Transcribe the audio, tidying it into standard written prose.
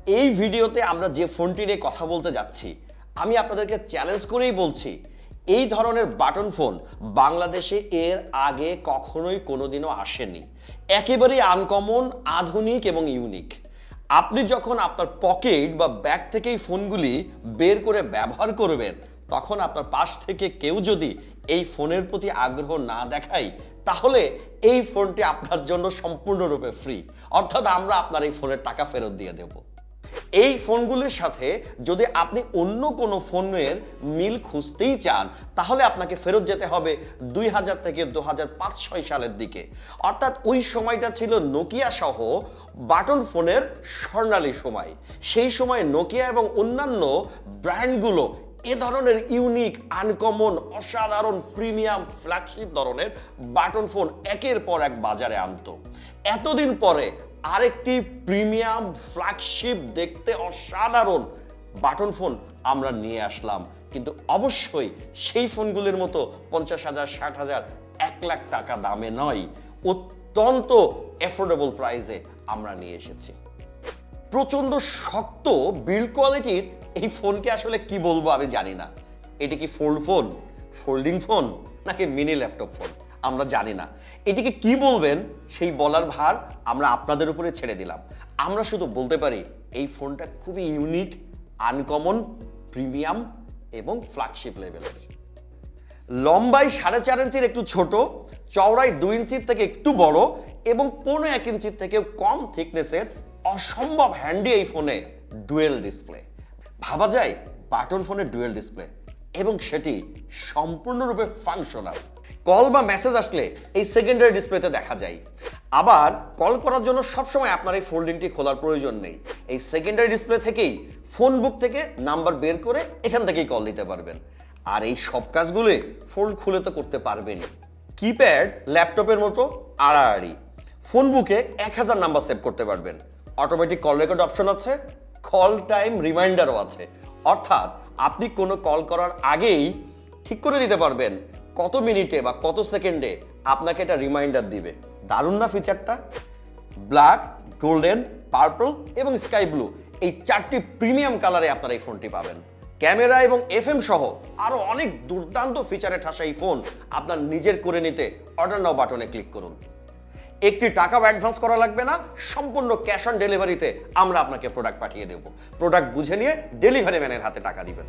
এই ভিডিওতে আমরা যে ফোনটি নিয়ে কথা বলতে যাচ্ছি, আমি আপনাদেরকে চ্যালেঞ্জ করেই বলছি, এই ধরনের বাটন ফোন বাংলাদেশে এর আগে কখনোই কোনোদিনও আসেনি। একেবারেই আনকমন, আধুনিক এবং ইউনিক। আপনি যখন আপনার পকেট বা ব্যাগ থেকে এই ফোনগুলি বের করে ব্যবহার করবেন, তখন আপনার পাশ থেকে কেউ যদি এই ফোনের প্রতি আগ্রহ না দেখায়, তাহলে এই ফোনটি আপনার জন্য সম্পূর্ণরূপে ফ্রি, অর্থাৎ আমরা আপনার এই ফোনের টাকা ফেরত দিয়ে দেব। এই ফোনগুলির সাথে যদি আপনি অন্য কোনো ফোনের মিল খুঁজতেই চান, তাহলে আপনাকে ফেরত যেতে হবে 2000 থেকে 2005-06 সালের দিকে। অর্থাৎ ওই সময়টা ছিল নোকিয়া সহ বাটন ফোনের স্বর্ণালী সময়। সেই সময় নোকিয়া এবং অন্যান্য ব্র্যান্ডগুলো এ ধরনের ইউনিক, আনকমন, অসাধারণ, প্রিমিয়াম, ফ্ল্যাগশিপ ধরনের বাটন ফোন একের পর এক বাজারে আনতো। এতদিন পরে আরেকটি প্রিমিয়াম, ফ্ল্যাগশিপ, দেখতে অসাধারণ বাটন ফোন আমরা নিয়ে আসলাম, কিন্তু অবশ্যই সেই ফোনগুলির মতো 50,000, 60,000, 1 লাখ টাকা দামে নয়, অত্যন্ত অ্যাফোর্ডেবল প্রাইসে আমরা নিয়ে এসেছি। প্রচন্ড শক্ত বিল্ড কোয়ালিটির এই ফোনকে আসলে কি বলবো আমি জানি না। এটি কি ফোল্ড ফোন, ফোল্ডিং ফোন, নাকি মিনি ল্যাপটপ ফোন আমরা জানি না। এটিকে কি বলবেন সেই বলার ভার আমরা আপনাদের উপরে ছেড়ে দিলাম। আমরা শুধু বলতে পারি এই ফোনটা খুবই ইউনিক, আনকমন, প্রিমিয়াম এবং ফ্ল্যাগশিপ লেভেলের। লম্বায় 4.5 ইঞ্চির একটু ছোট, চওড়ায় 2 ইঞ্চির থেকে একটু বড় এবং 1.5 ইঞ্চির থেকেও কম থিকনেসের অসম্ভব হ্যান্ডি এই ফোনে ডুয়েল ডিসপ্লে। ভাবা যায় বাটন ফোনের ডুয়েল ডিসপ্লে, এবং সেটি সম্পূর্ণরূপে ফাংশনাল। কল বা মেসেজ আসলে এই সেকেন্ডারি ডিসপ্লেতে দেখা যায়। আবার কল করার জন্য সবসময় আপনার এই ফোল্ডিংটি খোলার প্রয়োজন নেই। এই সেকেন্ডারি ডিসপ্লে থেকেই ফোন বুক থেকে নাম্বার বের করে এখান থেকেই কল দিতে পারবেন। আর এই সব কাজগুলো ফোল্ড খুলে তো করতে পারবেনই। কিপ্যাড ল্যাপটপের মতো আড়াআড়ি। ফোন বুকে 1000 নাম্বার সেভ করতে পারবেন। অটোমেটিক কল রেকর্ড অপশন আছে, কল টাইম রিমাইন্ডারও আছে। অর্থাৎ আপনি কোনো কল করার আগেই ঠিক করে দিতে পারবেন কত মিনিটে বা কত সেকেন্ডে আপনাকে এটা রিমাইন্ডার দিবে। দারুণ না ফিচারটা? ব্ল্যাক, গোল্ডেন, পার্পল এবং স্কাই ব্লু, এই 4টি প্রিমিয়াম কালারে আপনারা এই ফোনটি পাবেন। ক্যামেরা এবং FM সহ আরো অনেক দুর্দান্ত ফিচারে ঠাসা এই ফোন আপনার নিজের করে নিতে অর্ডার নাও বাটনে ক্লিক করুন। একটি টাকাও অ্যাডভান্স করা লাগবে না, সম্পূর্ণ ক্যাশ অন ডেলিভারিতে আমরা আপনাকে প্রোডাক্ট পাঠিয়ে দেব। প্রোডাক্ট বুঝে নিয়ে ডেলিভারি ম্যানের হাতে টাকা দিবেন।